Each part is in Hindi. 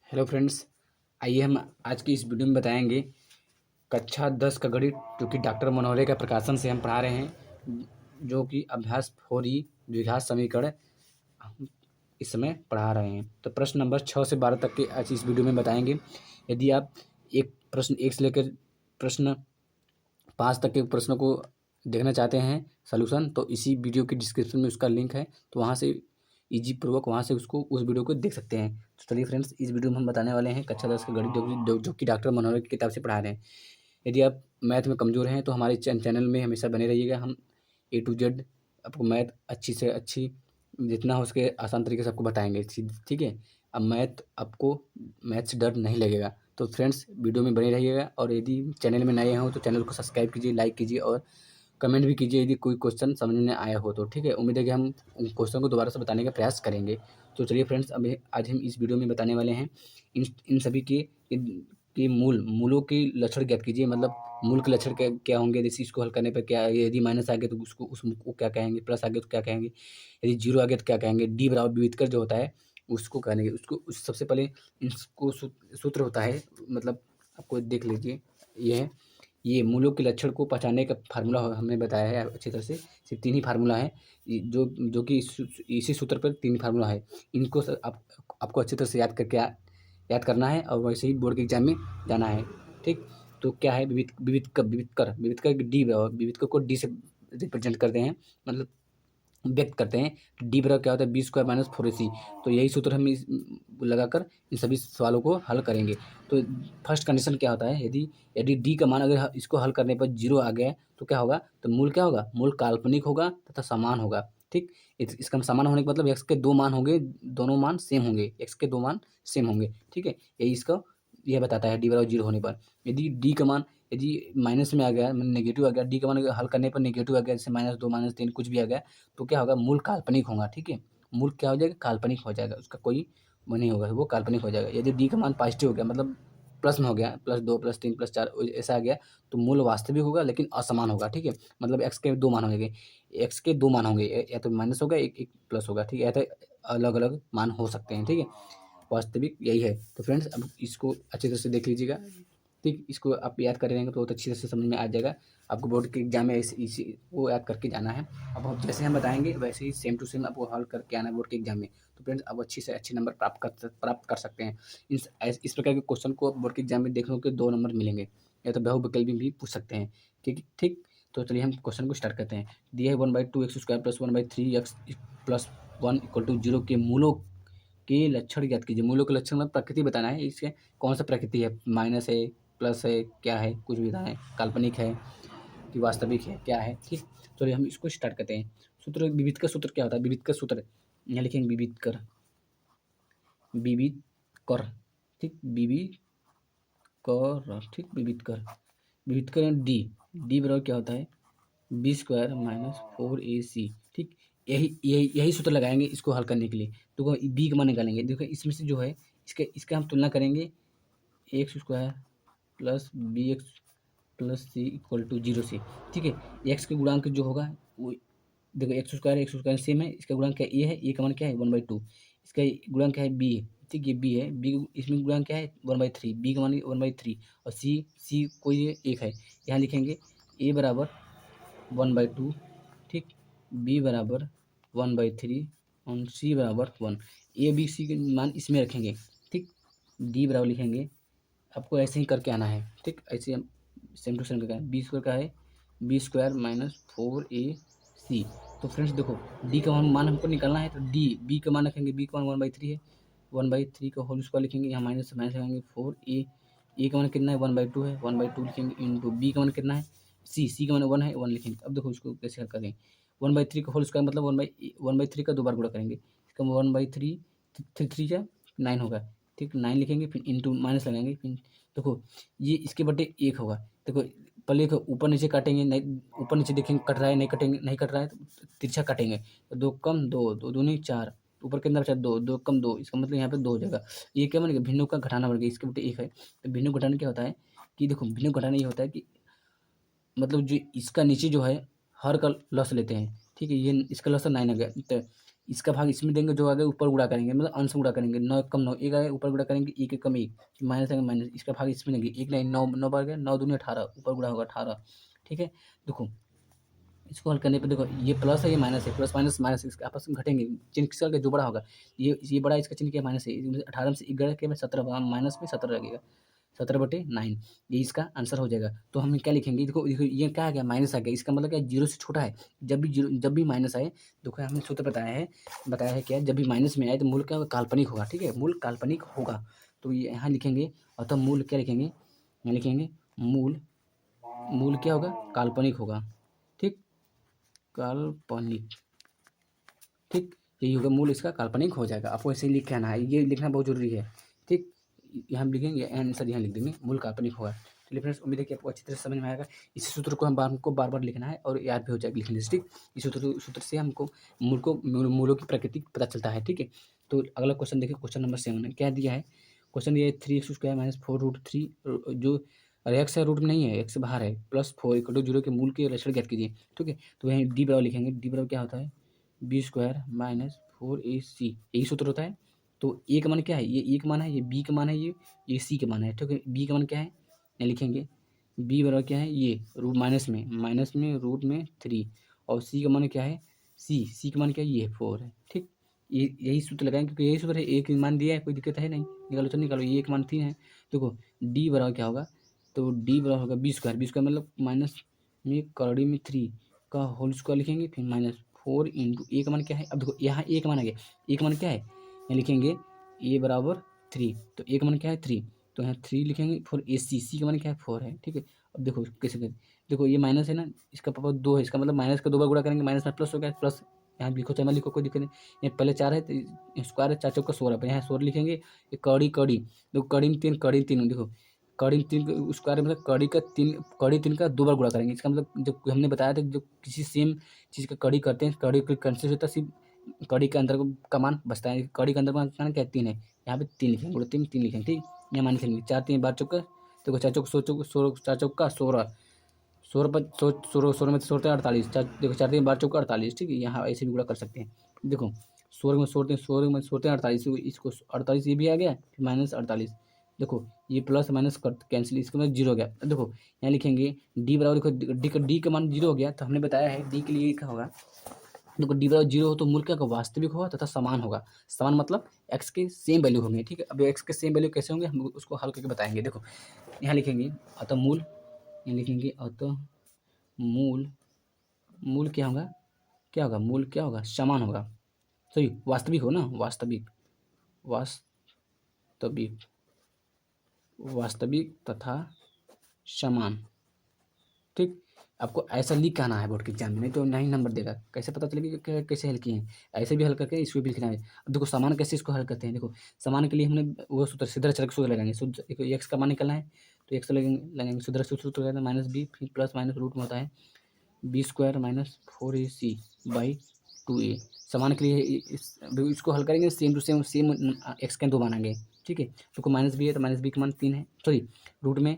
हेलो फ्रेंड्स, आइए हम आज की इस वीडियो में बताएंगे कक्षा 10 का गणित जो कि डॉक्टर मनोहरे का प्रकाशन से हम पढ़ा रहे हैं, जो कि अभ्यास फोरी द्विघात समीकरण हम इस समय पढ़ा रहे हैं। तो प्रश्न नंबर 6 से 12 तक के आज इस वीडियो में बताएंगे। यदि आप एक प्रश्न 1 से लेकर प्रश्न 5 तक के प्रश्नों को देखना चाहते हैं सॉल्यूशन, तो इसी वीडियो के डिस्क्रिप्शन में उसका लिंक है, तो वहाँ से ईजी पूर्वक वहाँ से उस वीडियो को देख सकते हैं। तो चलिए फ्रेंड्स, इस वीडियो में हम बताने वाले हैं कक्षा 10 का गणित जो कि डॉक्टर मनोहर की किताब से पढ़ा रहे हैं। यदि आप मैथ में कमज़ोर हैं तो हमारे चैनल में हमेशा बने रहिएगा। हम ए टू जेड आपको मैथ अच्छी से अच्छी, जितना हो सके आसान तरीके से आपको बताएंगे। ठीक है। अब मैथ से डर नहीं लगेगा। तो फ्रेंड्स, वीडियो में बने रहिएगा, और यदि चैनल में नए हो तो चैनल को सब्सक्राइब कीजिए, लाइक कीजिए और कमेंट भी कीजिए यदि कोई क्वेश्चन समझ में आया हो तो। ठीक है। उम्मीद है कि हम क्वेश्चन को दोबारा से बताने का प्रयास करेंगे। तो चलिए फ्रेंड्स, अभी आज हम इस वीडियो में बताने वाले हैं इन इन सभी के मूलों के लक्षण ज्ञात कीजिए। मतलब मूल के लक्षण क्या क्या होंगे, जैसे इसको हल करने पर क्या, यदि माइनस आ गया तो उसको क्या कहेंगे, प्लस आ गया तो क्या कहेंगे, यदि जीरो आ गया तो क्या कहेंगे, डी बराबर विविधकर जो होता है उसको कहेंगे। सबसे पहले इसको सूत्र होता है, मतलब आपको देख लीजिए। ये मूलों के लक्षण को पहचानने का फार्मूला हमने बताया है अच्छी तरह से। सिर्फ 3 ही फार्मूला है, जो कि इसी सूत्र पर 3 फार्मूला है। इनको आपको अच्छी तरह से याद करना है, और वैसे ही बोर्ड के एग्जाम में जाना है। ठीक। तो क्या है, विविधकर विविधकर को डी से रिप्रेजेंट करते हैं, मतलब व्यक्त करते हैं। डी बराबर क्या होता है, बी स्क्वायर माइनस 4ac। तो यही सूत्र हम लगाकर इन सभी सवालों को हल करेंगे। तो फर्स्ट कंडीशन क्या होता है, यदि यदि डी का मान अगर इसको हल करने पर जीरो आ गया तो क्या होगा, तो मूल क्या होगा, मूल काल्पनिक होगा तथा समान होगा। ठीक। इसका समान होने का मतलब एक्स के 2 मान होंगे, दोनों मान सेम होंगे, एक्स के 2 मान सेम होंगे। ठीक है। यही इसका यह बताता है डी बराबर जीरो होने पर। यदि डी का मान यदि माइनस में आ गया, नेगेटिव आ गया, डी का मान हल करने पर नेगेटिव आ गया, जैसे -2 -3 कुछ भी आ गया, तो क्या होगा, मूल काल्पनिक होगा। ठीक है। मूल क्या हो जाएगा, काल्पनिक हो जाएगा, उसका कोई वो नहीं होगा, वो काल्पनिक हो जाएगा। यदि डी का मान पॉजिटिव हो गया, मतलब प्लस में हो गया, +2 +3 +4 ऐसा आ गया, तो मूल वास्तविक होगा लेकिन असमान होगा। ठीक है। मतलब एक्स के 2 मान होंगे, एक्स के 2 मान होंगे, या तो माइनस होगा, एक प्लस होगा। ठीक है। या तो अलग अलग मान हो सकते हैं। ठीक है। वास्तविक यही है। तो फ्रेंड्स, अब इसको अच्छी तरह से देख लीजिएगा। ठीक। इसको आप याद कर रहेंगे तो बहुत अच्छी तरह से समझ में आ जाएगा। आपको बोर्ड के एग्जाम में इसी वो याद करके जाना है। अब जैसे हम बताएंगे वैसे ही सेम टू सेम आपको हल करके आना है बोर्ड के एग्जाम में। तो फ्रेंड्स, आप अच्छी से अच्छे नंबर प्राप्त कर सकते हैं। इस प्रकार के क्वेश्चन को बोर्ड के एग्जाम में देखने के 2 नंबर मिलेंगे, या तो बहुविकल्पी भी पूछ सकते हैं। ठीक ठीक। तो चलिए हम क्वेश्चन को स्टार्ट करते हैं। दिया है 1/2x² + 1/3x + 1 = 0 के मूलों के लक्षण ज्ञात कीजिए। मूलों के लक्षण में प्रकृति बताना है, इसके कौन सा प्रकृति है, माइनस है, प्लस है, क्या है, कुछ भी बताएं, काल्पनिक है कि वास्तविक है, क्या है। ठीक। चलिए हम इसको स्टार्ट करते हैं। सूत्र, विविध का सूत्र क्या होता है, विविध का सूत्र यहाँ लिखेंगे, विविध कर। ठीक। ठीक। विविध कर डी बराबर क्या होता है, b² - 4ac। ठीक। यही सूत्र लगाएंगे इसको हल करने के लिए। तो बी का मान निकालेंगे। देखो इसमें से जो है इसके हम तुलना करेंगे, x² + bx + c = 0 से। ठीक है। एक्स के गुणांक जो होगा वो, देखो x² सेम है, इसका गुणांक क्या ए है, ए का मान क्या है 1/2, इसका गुणांक क्या है बी है। ठीक है। बी है, बी इसमें गुणांक क्या है 1/3, बी का मान 1/3, और सी कोई एक है, यहाँ लिखेंगे ए बराबर 1/2। ठीक। बी बराबर 1/3 और सी बराबर 1। ए बी सी के मान इसमें रखेंगे। ठीक। डी बराबर लिखेंगे, आपको ऐसे ही करके आना है। ठीक। ऐसे हम सेम टू सेम करके b² का है b² - 4ac। तो फ्रेंड्स देखो, डी का मान हमको निकालना है, तो बी का मान रखेंगे, बी का मान 1/3 है, 1/3 का होल स्क्वायर लिखेंगे, यहाँ माइनस माइनस लगाएंगे 4a। ए का मान कितना है 1/2 है, 1/2 लिखेंगे इंटू बी का मान कितना है, सी का मान 1 है, 1 लिखेंगे। अब देखो इसको कैसे हल करें, 1/3 का होल स्क्वायर मतलब 1/3 का 2 बार गुणा करेंगे, इसका 1/3 3 जा 9 होगा। ठीक। 9 लिखेंगे, फिर इंटू माइनस लगाएंगे, फिर देखो ये इसके बटे 1 होगा। देखो पहले ऊपर नीचे काटेंगे, नहीं ऊपर नीचे देखेंगे कट रहा है, नहीं कटेंगे, नहीं कट रहा है तो तिरछा काटेंगे, तो 2 कम 2, 2 दूनी 4, ऊपर कितना बचा 2, 2 कम 2, इसका मतलब यहाँ पे 2 हो जाएगा। ये क्या बनेगा, भिन्नों का घटाना बन गया, इसके बटे 1 है। तो भिन्नों घटाना क्या होता है कि देखो, भिन्नों घटाना ये होता है कि मतलब जो इसका नीचे जो है हर का लस लेते हैं। ठीक है। ये इसका लस 9 आ गया, तो इसका भाग इसमें देंगे, जो आगे ऊपर गुणा करेंगे, मतलब अंश गुणा करेंगे, 9 कम 9, एक आगे ऊपर गुणा करेंगे, एक एक कम एक, माइनस आएगा माइनस, इसका भाग इसमें देंगे, एक नहीं 9 9 बढ़ गया, 9 दूनी 18, ऊपर गुणा होगा 18। ठीक है, देखो इसको हल करने पे देखो ये प्लस है, ये माइनस है, प्लस माइनस माइनस इसके आपस में घटेंगे, चिन्ह किसका होगा, जो बड़ा होगा ये बड़ा, इसका चिन्ह क्या माइनस है, 18 में से 1 गया क्या 17, माइनस में 17 लगेगा, 17/9, ये इसका आंसर हो जाएगा। तो हम क्या लिखेंगे, देखो देखो ये क्या आ गया, माइनस आ गया, इसका मतलब क्या, जीरो से छोटा है। जब भी माइनस आए, देखो हमने सूत्र बताया है क्या, जब भी माइनस में आए तो मूल क्या काल्पनिक होगा। ठीक है, मूल काल्पनिक होगा, तो ये यहाँ लिखेंगे, और तब मूल क्या लिखेंगे, यहाँ लिखेंगे मूल क्या होगा, काल्पनिक होगा। ठीक, काल्पनिक, ठीक, यही होगा, मूल इसका काल्पनिक हो जाएगा। आपको ऐसे ही लिख के आना है, ये लिखना बहुत जरूरी है। ठीक, यहाँ लिखेंगे आंसर, यहाँ लिख देंगे मूल काल्पनिक होगा। चलिए फ्रेंड्स, उम्मीद है कि आपको अच्छी तरह से समझ में आएगा। इसी सूत्र को हमको बार बार लिखना है और याद भी हो जाएगा लिखने से। ठीक, इस सूत्र से हमको मूलों की प्रकृति पता चलता है। ठीक है, तो अगला क्वेश्चन देखिए, क्वेश्चन नंबर 7 में क्या दिया है। क्वेश्चन ये 3x² - 4√3, जो अरे एक्स है रूट में नहीं है, एक्स से बाहर है, +4 = 0 के मूल के लक्षण ज्ञात कीजिए। ठीक है, तो यहाँ डी बराबर लिखेंगे, डी बराबर क्या होता है, b² - 4ac, यही सूत्र होता है। तो ए का मान क्या है, ये ए का मान है, ये बी का मान है, ये सी का मान है। ठीक है, बी का मान क्या है, यहाँ लिखेंगे बी बराबर क्या है, ये रूट माइनस में रूट में 3, और सी का मान क्या है, सी का मान क्या है, ये 4 है। ठीक, ये यही सूत्र लगाएंगे, क्योंकि यही सूत्र है, एक मान दिया है, कोई दिक्कत है नहीं, निकालो तो निकालो, ये एक मान 3 है। देखो डी बराबर क्या होगा, तो डी बराबर होगा b² मतलब माइनस में कड़ी में 3 का होल स्क्वायर लिखेंगे, फिर -4 इंटू ए का मान क्या है। अब देखो यहाँ ए का मान आ गया, ए का मान क्या है, यहाँ लिखेंगे ए बराबर 3, तो ए का मान क्या है 3, तो यहाँ 3 लिखेंगे, 4ac, सी का मान क्या है 4 है। ठीक है, अब देखो कैसे करें, देखो ये माइनस है ना, इसका पावर 2 है, इसका मतलब माइनस का 2 बार गुणा करेंगे, माइनस में प्लस हो गया, प्लस यहाँ लिखो चाहे लिखो, कोई दिक्कत नहीं। ये पहले 4 है तो स्क्वायर है, 4 चौका 16, यहाँ 16 लिखेंगे। ये कड़ी देखो, कड़ी तीन देखो, कड़ी 3 स्क्वायर मतलब कड़ी 3 का 2 बार गुणा करेंगे। इसका मतलब जब हमने बताया था, जब किसी सेम चीज़ का कड़ी करते हैं, कड़ी का कंसेप्ट होता है, सिर्फ कड़ी के अंदर का मान बचता है, कड़ी के अंदर का मान क्या है 3 है, यहाँ पे 3 लिखेंगे, गुणा 3 लिखेंगे। ठीक, यहाँ मान लिखेंगे 4 3 12 चौका, देखो 4 चौक 16, 4 चौका 16, 16 पर 16 में 16 48, देखो 4 3 12 चौका 48। ठीक है, यहाँ ऐसे भी गुणा कर सकते हैं। देखो 16 में 48, इसको 48 ये भी आ गया, फिर -48, देखो ये प्लस माइनस कर कैंसिल, इसके बाद 0 हो गया। देखो यहाँ लिखेंगे डी बराबर, देखो डी का मान 0 हो गया, तो हमने बताया है डी के लिए क्या होगा, देखो डी बराबर 0 हो तो मूल क्या होगा, वास्तविक होगा तथा समान होगा। समान मतलब एक्स के सेम वैल्यू होंगे। ठीक है, अब एक्स के सेम वैल्यू कैसे होंगे, हम उसको हल करके बताएंगे। देखो यहाँ लिखेंगे अतः मूल, यहाँ लिखेंगे अतः मूल क्या होगा, मूल क्या होगा, समान होगा, सही, वास्तविक हो ना, वास्तविक तथा समान। ठीक, आपको ऐसा लिख के आना है बोर्ड के एग्जाम में, नहीं तो नहीं नंबर देगा। कैसे पता चलेगा कि कैसे हल किए हैं, ऐसे भी हल करके इसको भी लिखना है। अब देखो समान कैसे इसको हल करते हैं, देखो समान के लिए हमने वो सूत्र सीधा चल के सूत्र लगाएंगे, देखो एक्स का मान निकलना है, तो एक्स लगेंगे सीधा सूत्र लगाना, -b, फिर प्लस माइनस रूट में होता है b² - 4ac/2a। समान के लिए इसको हल करेंगे, सेम टू सेम एक्स के 2 मानेंगे। ठीक है, तो को -b है, तो -b का मान 3 है, सॉरी रूट में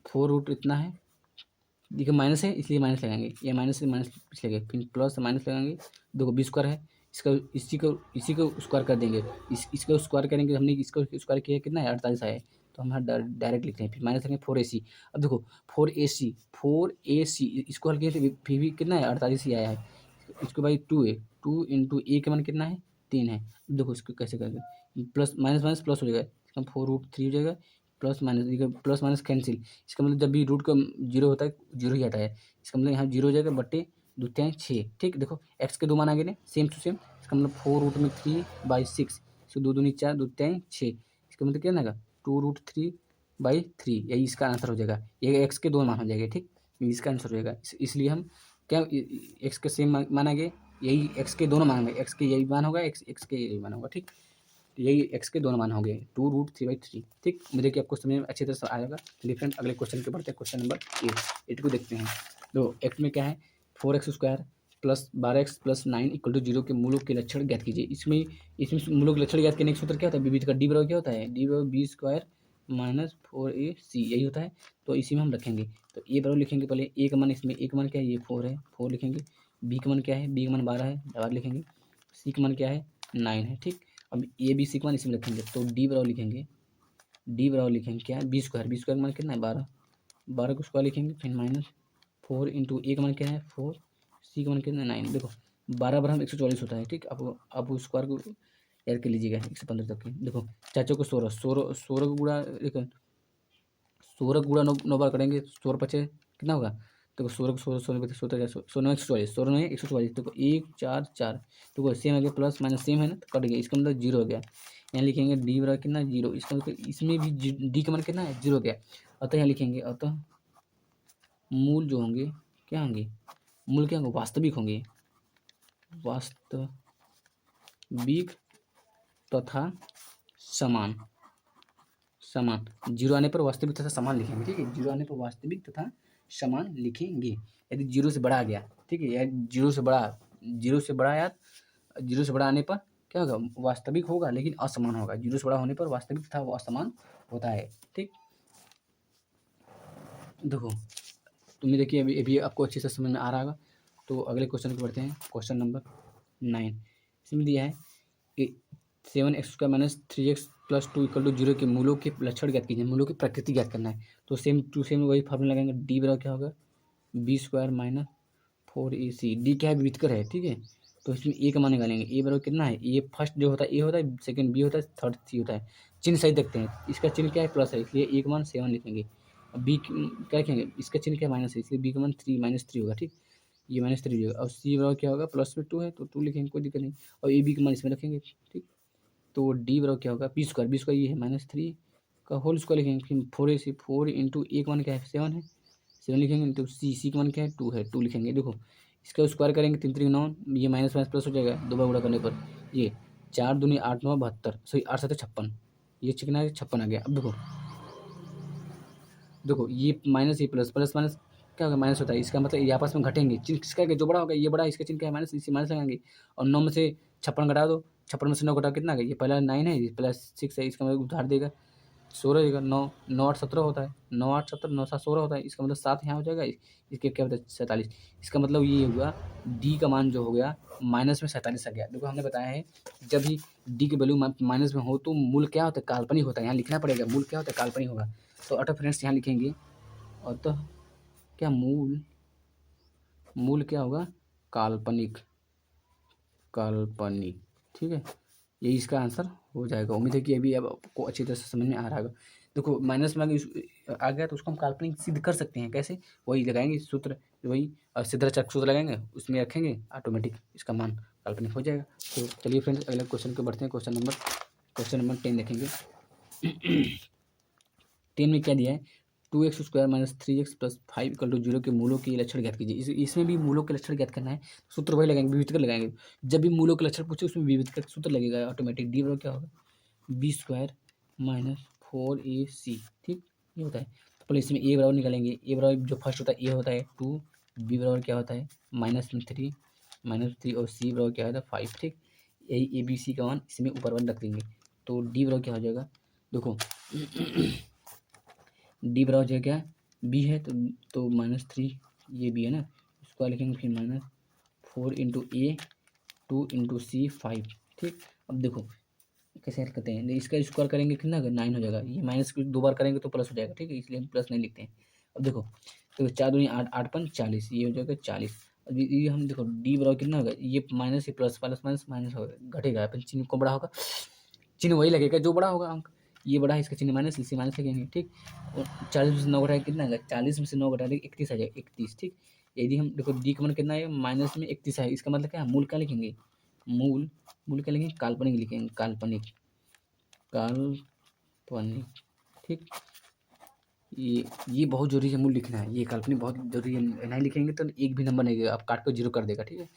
4 रूट इतना है, देखिए माइनस है इसलिए माइनस लगाएंगे, ये माइनस से माइनस पिछले गए, फिर प्लस माइनस लगाएंगे। देखो b² है, इसका इसी को स्क्वायर कर देंगे, इसका स्क्वायर करेंगे, हमने इसको स्क्वायर किया कितना है 48 आया है, तो हम डायरेक्ट लिखते हैं, फिर माइनस करेंगे 4ac। अब देखो 4ac इसको हल किए थे, फिर भी कितना है 48 ही आया है। इसके बाद 2 है, 2 इंटू ए का मान कितना है 3 है। देखो इसको कैसे करेंगे, प्लस माइनस माइनस प्लस हो जाएगा, इसका 4√3 हो जाएगा, प्लस माइनस कैंसिल। इसका मतलब जब भी रूट का 0 होता है 0 ही आता है, इसका मतलब यहाँ 0 हो जाएगा, बट्टे 2 3 6। ठीक, देखो एक्स के 2 मान आ गए सेम टू सेम, इसका मतलब 4√3/6, इसको 2 दूनी 4, 2 3 6, इसका मतलब क्या ना 2√3/3, यही इसका आंसर हो जाएगा, ये एक्स के 2 मान हो जाएगा। ठीक, इसका आंसर हो जाएगा, इसलिए हम क्या एक्स के सेम माना गए, यही एक्स के दोनों मान होंगे, एक्स के यही मान होगा, एक्स के यही मान होगा। ठीक, तो यही एक्स के दोनों मान हो गए 2√3/3। ठीक, मुझे कि आपको समझ में अच्छी तरह से आएगा। चलिए फ्रेंड अगले क्वेश्चन के बढ़ते हैं, क्वेश्चन नंबर 8 को देखते हैं। तो एक्ट में क्या है, 4x² + 12x + 9 = 0 के मूलों के लक्षण ज्ञात कीजिए। इसमें मूलों के लक्षण ज्ञात करने का सूत्र क्या होता है, विविध का डी बराबर क्या होता है, डी बराबर b² - 4ac, यही होता है। तो इसी में हम रखेंगे, तो ए बराबर लिखेंगे, पहले ए का मान, इसमें ए का मान क्या है, ये 4 है, 4 लिखेंगे। बी का मान क्या है, बी का मान 12 है, 12 लिखेंगे। सी का मान क्या है 9 है। ठीक, अब ए बी सी का मान इसमें रखेंगे तो डी बराबर लिखेंगे, डी बराबर लिखेंगे क्या है बी स्क्वायर, बी स्क्वायर का मान कितना है 12, 12 को स्क्वायर लिखेंगे फिर माइनस 4 इंटू ए का मान क्या है 4, सी का मान कितना है 9। देखो 12 बराबर 144 होता है। ठीक, अब स्क्वायर को ऐड कर लीजिएगा 115 तक की। देखो चाचों को 16 16 16 को गुणा, देखो 16 गुणा 9 बार करेंगे, 16 पचे कितना होगा, देखो 16 को 16 16 16 16 144, 16 में 144, देखो 1 4 4, देखो सेम आ गया, प्लस माइनस सेम है ना तो कट गया, इसका मतलब 0 हो गया। यहाँ लिखेंगे डी बराबर कितना 0, इसका मतलब इसमें भी डी का मान कितना है 0 हो गया। अतः यहाँ लिखेंगे अतः मूल जो होंगे क्या होंगे, मूल क्या होंगे वास्तविक होंगे, वास्तविक तथा समान, समान 0 आने पर वास्तविक तथा समान लिखेंगे। ठीक है, 0 आने पर वास्तविक तथा समान लिखेंगे। यदि 0 से बड़ा आ गया, ठीक है, या 0 से बड़ा, 0 से बड़ा या 0 से बड़ा आने पर क्या होगा वास्तविक होगा लेकिन असमान होगा, 0 से बड़ा होने पर वास्तविक तथा वो असमान होता है। ठीक, देखो तुम्हें देखिए अभी आपको अच्छे से समझ में आ रहा होगा। तो अगले क्वेश्चन को बढ़ते हैं, क्वेश्चन नंबर 9। इसमें दिया है कि 7x² minus 3x plus 2 equal to 0 के मूलों के लक्षण ज्ञात कीजिए, मूलों की प्रकृति ज्ञात करना है। तो सेम टू सेम वही फार्मूला लगाएंगे, डी बराबर क्या होगा B square minus 4ac, D क्या है विविधकर है। ठीक है, तो इसमें ए का मान निकालेंगे, ए बराबर कितना है, ए फर्स्ट जो होता है ए होता है, सेकंड बी होता है, थर्ड सी होता है। चिन्ह सही देखते हैं, इसका चिन्ह क्या है प्लस है इसलिए ए का मान 7 लिखेंगे। बी क्या लिखेंगे, इसका चिन्ह क्या माइनस है इसलिए बी का मान 3 -3 होगा। ठीक, ये -3 हो जाएगा और सी बराबर क्या होगा प्लस में 2 है तो 2 लिखेंगे, कोई दिक्कत नहीं, और ए बी का मान इसमें रखेंगे। ठीक, तो डी बराबर क्या होगा बी स्क्वायर, बी स्क्वायर ये है -3 का होल स्क्वायर लिखेंगे, फिर 4ac 4 इंटू ए का मान क्या है 7 है, 7 लिखेंगे, इंटू सी का मान क्या है 2 है, 2 लिखेंगे। देखो इसका स्क्वायर करेंगे 3 3 9, ये माइनस माइनस प्लस हो जाएगा, 2 बार गुणा करने पर ये 4 दूनी 8 9 72, सॉरी 8 7 56, ये चिकना है 56 आ गया। अब देखो देखो ये माइनस ये प्लस, प्लस माइनस क्या होगा माइनस होता है, इसका मतलब ये आपस में घटेंगे, चिन्ह किसका जो बड़ा होगा ये बड़ा, इसका चिन्ह क्या है माइनस, इसी माइनस लगाएंगे। और 9 में से 56 घटा दो, 56 में से 9 घटा कितना है, ये पहला 9 है, ये प्लस 6 है, इसका मतलब उधार देगा 16 देगा। 9 9 8 17 होता है, 9 8 17 9 7 16 होता है, इसका मतलब 7 यहाँ हो जाएगा, इसके क्या होता है 47। इसका मतलब ये हुआ डी का मान जो हो गया माइनस में 47 आ गया। देखो हमने बताया है जब भी डी की वैल्यू माइनस में हो तो मूल क्या होता है काल्पनिक होता है, यहाँ लिखना पड़ेगा मूल क्या होता है काल्पनिक होगा। तो अतः फ्रेंड्स यहाँ लिखेंगे अतः क्या मूल, मूल क्या होगा काल्पनिक, काल्पनिक। ठीक है, यही इसका आंसर हो जाएगा। उम्मीद है कि अभी अब आपको अच्छी तरह से समझ में आ रहा होगा। देखो माइनस में आ गया तो उसको हम काल्पनिक सिद्ध कर सकते हैं, कैसे, वही लगाएंगे सूत्र, वही सिद्धांत सूत्र लगाएंगे उसमें रखेंगे, ऑटोमेटिक इसका मान काल्पनिक हो जाएगा। तो चलिए फ्रेंड्स अगले क्वेश्चन को बढ़ते हैं, क्वेश्चन नंबर 10 देखेंगे। 10 में क्या दिया है 2x² minus 3x plus 5 equal to 0 के मूलों के लक्षण ज्ञात कीजिए। इसमें भी मूलों के लक्षण ज्ञात करना है, सूत्र वही लगाएंगे विविधकर लगाएंगे। जब भी मूलों के लक्षण पूछे उसमें विविधकर सूत्र लगेगा ऑटोमेटिक, डी बराबर क्या होगा बी स्क्वायर माइनस 4ac। ठीक, ये होता है। तो पहले इसमें ए बराबर निकालेंगे, ए बराबर जो फर्स्ट होता है ए होता है 2, बी बराबर क्या होता है -3 और सी बराबर क्या होता है 5। ठीक, यही ए बी सी का मान इसमें ऊपर वन रख देंगे। तो डी बराबर क्या हो जाएगा, देखो डी बराबर जो है क्या बी है तो -3 ये बी है ना, इसको लिखेंगे फिर -4 इंटू ए 2 इंटू सी 5। ठीक, अब देखो कैसे हल करते हैं, इसका स्क्वायर करेंगे कितना 9 हो जाएगा, ये माइनस 2 बार करेंगे तो प्लस हो जाएगा। ठीक है, इसलिए हम प्लस नहीं लिखते हैं। अब देखो तो 4 दूनी 8 8 5 40, ये हो जाएगा 40। अब ये हम देखो डी बराबर कितना होगा, ये माइनस ये प्लस प्लस माइनस माइनस होगा घटेगा, अपन चिन्ह को बड़ा होगा, चिन्ह वही लगेगा जो बड़ा होगा अंक, ये बड़ा है इसका चिन्ह माइनस, इसी माइनस लगेंगे। ठीक, और 40 में से 9 घटाएगा कितना आएगा, 40 में से 9 घटाएगा 31 आ जाएगा 31। ठीक, यदि हम देखो डी का मान कितना है माइनस में 31 है, इसका मतलब क्या है मूल क्या लिखेंगे, मूल क्या लिखेंगे काल्पनिक लिखेंगे, काल्पनिक काल्पनिक। ठीक, ये बहुत जरूरी है मूल लिखना है, ये काल्पनिक बहुत जरूरी है, नहीं लिखेंगे तो एक भी नंबर नहीं देगा, आप काट को 0 कर देगा। ठीक है,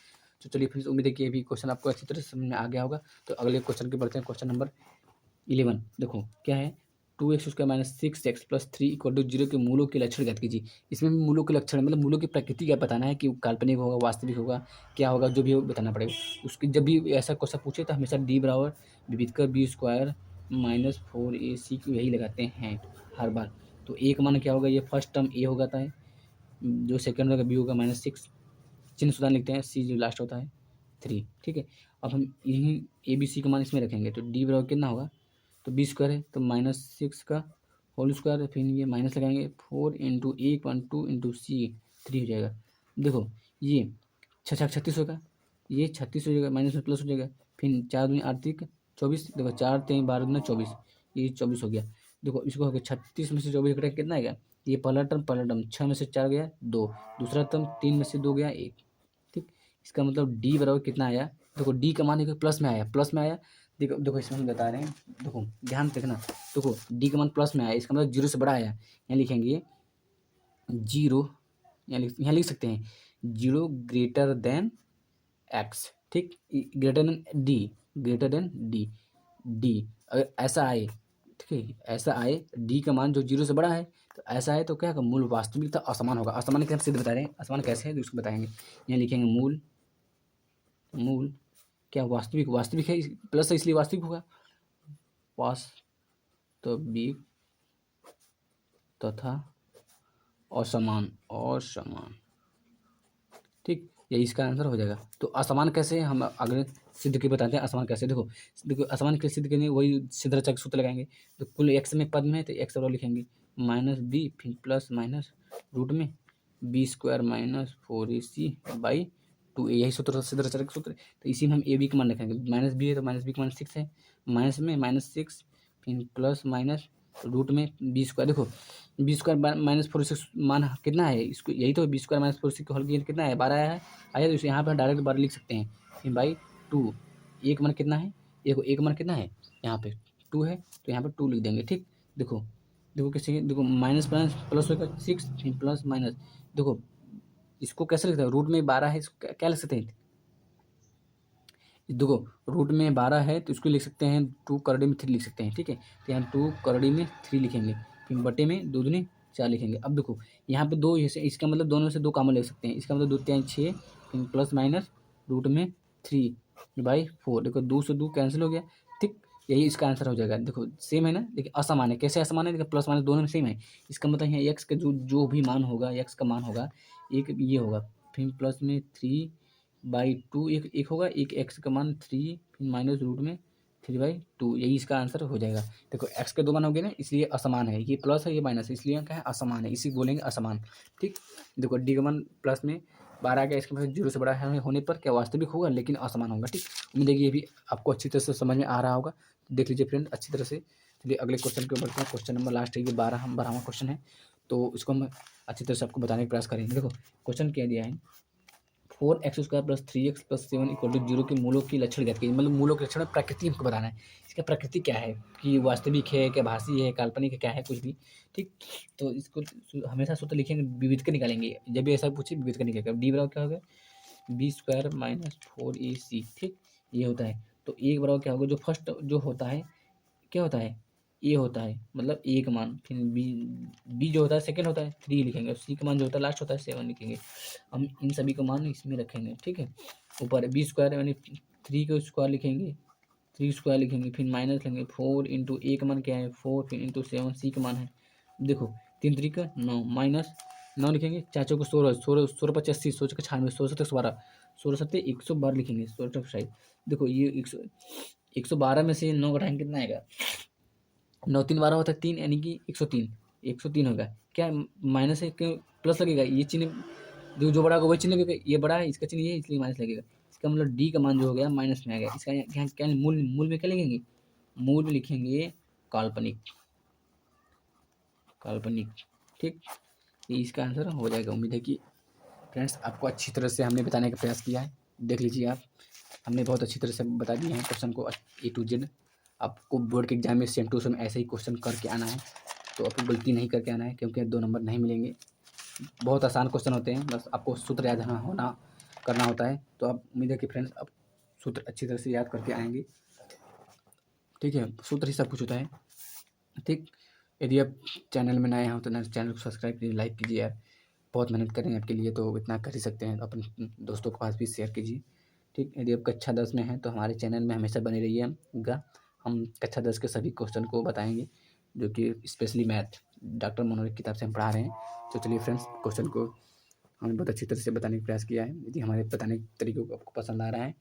तो चलिए फिर उम्मीद है कि अभी क्वेश्चन आपको अच्छी तरह से समझ में आ गया होगा। तो अगले क्वेश्चन के बढ़ते हैं, क्वेश्चन नंबर 11। देखो क्या है 2x² minus 6x plus 3 equal to 0 के मूलों के लक्षण ज्ञात कीजिए। इसमें भी मूलों के लक्षण मतलब मूलों की प्रकृति क्या बताना है कि काल्पनिक होगा वास्तविक होगा क्या होगा, जो भी हो बताना पड़ेगा। उसकी जब भी ऐसा क्वेश्चन पूछे तो हमेशा डी बराबर विविधकर बी स्क्वायर माइनस 4ac को यही लगाते हैं हर बार। तो ए का मान क्या होगा, ये फर्स्ट टर्म ए होगा जो सेकंड होगा बी होगा -6, चिन्ह सुधार लिखते हैं, सी जो लास्ट होता है 3, ठीक है। अब हम यहीं ए बी सी का मान इसमें रखेंगे तो डी बराबर कितना होगा, तो बी स्क्वायर है तो -6 का होल स्क्वायर, फिर ये माइनस लगाएंगे 4 इंटू 1 इंटू सी 3 हो जाएगा। देखो ये 36 होगा, ये 36 हो जाएगा, माइनस में प्लस हो जाएगा, फिर 4 दूनी 8 3 24, देखो 4 3 12 दूना 24, ये 24 हो गया। देखो इसको हो गया 36 में से 24 घटा कितना आएगा, ये पहला टर्म 6 में से 4 गया 2, दूसरा टर्म 3 में से 2 गया 1, ठीक। इसका मतलब डी बराबर कितना आया, देखो डी का मान देखो प्लस में आया, प्लस में आया। देखो देखो इसमें हम बता रहे हैं, देखो ध्यान से देखना, देखो डी का मान प्लस में आया, इसका मतलब 0 से बड़ा आया, यहाँ लिखेंगे 0, यहाँ लिख सकते हैं 0 ग्रेटर देन एक्स, ठीक, greater than D, greater than D, D अगर ऐसा आए, ठीक है, ऐसा आए डी का मान जो 0 से बड़ा है तो ऐसा है तो क्या होगा, मूल वास्तविकता असमान होगा। असमान के हम सिद्ध बता रहे हैं, असमान कैसे है तो उसको बताएंगे। यहाँ लिखेंगे मूल, मूल क्या वास्तविक, वास्तविक है प्लस है इसलिए वास्तविक होगा, वास्तविक तथा असमान, असमान, ठीक, यही इसका आंसर हो जाएगा। तो असमान कैसे हम अगले सिद्ध के बताते हैं, असमान कैसे। देखो देखो असमान के सिद्ध के लिए वही सिद्धांत सूत्र लगाएंगे। तो कुल एक्स में पद में है तो एक्स बराबर लिखेंगे -b फिर प्लस माइनस रूट में बी स्क्वायर -4ac/2, यही सूत्र सिद्धांत सूत्र। तो इसी में हम ए बी का मान रखेंगे, -b है तो -b का मान 6 है, माइनस में -6 फिर प्लस माइनस रूट में बी स्क्वायर। देखो बी स्क्वायर -4 मान कितना है, इसको यही तो बी स्क्वायर -4 का होल कितना है 12 आया है, आया तो इसे यहाँ पर डायरेक्ट 12 लिख सकते हैं, फिर बाई 2, एक मान कितना है, एक मान कितना है यहाँ पे 2 है तो यहाँ पर 2 लिख देंगे, ठीक। देखो देखो कैसे, देखो माइनस माइनस प्लस होगा 6 फिर प्लस माइनस, देखो इसको कैसे लिखते हैं, रूट में 12 है, इसको क्या लिख सकते हैं, देखो रूट में 12 है तो इसको लिख सकते हैं 2 करड़ी में 3 लिख सकते हैं, ठीक है। तो यहाँ 2 करड़ी में 3 लिखेंगे, फिर बटे में 2 दूनी 4 लिखेंगे। अब देखो यहाँ पे 2 ऐसे, इसका मतलब दोनों में से 2 कॉमन ले सकते हैं, इसका मतलब 2 3 6 फिर प्लस माइनस रूट में 3/4, देखो 2 से 2 कैंसिल हो गया, ठीक, यही इसका आंसर हो जाएगा। देखो सेम है ना, देखिए असमान है, कैसे असमान है, देखिए प्लस माइनस दोनों में सेम है, इसका मतलब यहाँ एक्स का जो भी मान होगा, एक्स का मान होगा एक ये होगा, फिर प्लस में 3/2 एक होगा, एक एक्स का मान 3 फिर माइनस रूट में 3/2, यही इसका आंसर हो जाएगा। देखो एक्स के 2 मान हो गए ना, इसलिए असमान है, ये प्लस है ये माइनस है, इसलिए क्या है असमान है, इसी बोलेंगे असमान, ठीक। देखो डी का मान प्लस में 12 आ गया, इसके बाद 0 से बड़ा है होने पर क्या वास्तविक होगा लेकिन असमान होगा, ठीक। उम्मीद है कि ये भी आपको अच्छी तरह से समझ में आ रहा होगा, देख लीजिए फ्रेंड अच्छी तरह से। चलिए अगले क्वेश्चन के ऊपर बढ़ते हैं, क्वेश्चन नंबर लास्ट है ये 12वां क्वेश्चन है, तो इसको हम अच्छी तरह से आपको बताने का प्रयास करेंगे। देखो क्वेश्चन क्या दिया है, 4x² + 3x + 7 = 0 के मूलों की लक्षण ज्ञात कीजिए, मतलब मूलों के लक्षण में प्रकृति हमको बताना है, इसका प्रकृति क्या है, कि वास्तविक है, क्या भाषी है, काल्पनिक है, क्या है, कुछ भी, ठीक। तो इसको हमेशा सूत्र लिखेंगे, विविध का निकालेंगे, जब भी ऐसा पूछे विविध का निकालेंगे। डी बराबर क्या होगा, b² - 4ac, ठीक, ये होता है। तो एक बराबर क्या होगा, जो फर्स्ट जो होता है क्या होता है, ए होता है, मतलब ए का मान, फिर बी जो होता है सेकंड होता है 3 लिखेंगे, और सी का मान जो होता है लास्ट होता है 7 लिखेंगे। हम इन सभी का मान इसमें रखेंगे, ठीक है। ऊपर बी स्क्वायर यानी 3 का स्क्वायर लिखेंगे, 3 स्क्वायर लिखेंगे, फिर माइनस लेंगे 4 इंटू ए का मान क्या है 4, फिर इंटू 7 सी का मान है, देखो 3 3 का 9 माइनस 9 लिखेंगे, 4 चौको 16, 16 16 × 85, 16 × 96, 16 × 12, 16 7 112 लिखेंगे, 16 साइड। देखो ये 112 में से 9 घटाएंगे कितना आएगा, 9 3 12 होता है 3, यानी कि 103, 103 होगा, क्या माइनस है क्यों प्लस लगेगा, ये चिन्ह जो बड़ा होगा वही चिन्ह लगेगा, ये बड़ा है इसका चिन्ह ये है, इसलिए माइनस लगेगा। इसका मतलब डी का मान जो हो गया माइनस में आ गया, इसका यहाँ क्या मूल में क्या लिखेंगे, मूल में लिखेंगे काल्पनिक, काल्पनिक, ठीक, ये इसका आंसर हो जाएगा। उम्मीद है कि फ्रेंड्स आपको अच्छी तरह से हमने बताने का प्रयास किया है, देख लीजिए आप, हमने बहुत अच्छी तरह से बता दिए हैं क्वेश्चन को A to Z। आपको बोर्ड के एग्जाम में सेम टू सेम ऐसे ही क्वेश्चन करके आना है, तो आपको गलती नहीं करके आना है, क्योंकि 2 नंबर नहीं मिलेंगे। बहुत आसान क्वेश्चन होते हैं, बस आपको सूत्र याद होना करना होता है। तो आप उम्मीद है कि फ्रेंड्स आप सूत्र अच्छी तरह से याद करके आएंगे, ठीक है, सूत्र ही सब कुछ होता है, ठीक। यदि आप चैनल में नए हो तो चैनल को सब्सक्राइब कीजिए, लाइक कीजिए यार, बहुत मेहनत कर रहे हैं आपके लिए, तो इतना कर ही सकते हैं, अपने दोस्तों के पास भी शेयर कीजिए, ठीक। यदि आप कक्षा 10 में हैं तो हमारे चैनल में हमेशा बने रहिएगा, हम कक्षा 10 के सभी क्वेश्चन को बताएंगे, जो कि स्पेशली मैथ डॉक्टर मनोहर की किताब से हम पढ़ा रहे हैं। तो चलिए फ्रेंड्स, क्वेश्चन को हमने बहुत अच्छी तरह से बताने का प्रयास किया है, यदि हमारे बताने के तरीकों को आपको पसंद आ रहा है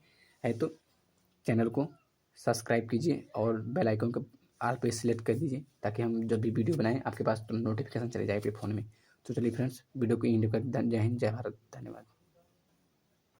है तो चैनल को सब्सक्राइब कीजिए और बेल आइकन को ऑल पे सिलेक्ट कर दीजिए, ताकि हम जब भी वीडियो बनाएं आपके पास तो नोटिफिकेशन चले जाए आपके फ़ोन में। तो चलिए फ्रेंड्स, वीडियो को एंड कर, जय हिंद, जय भारत, धन्यवाद।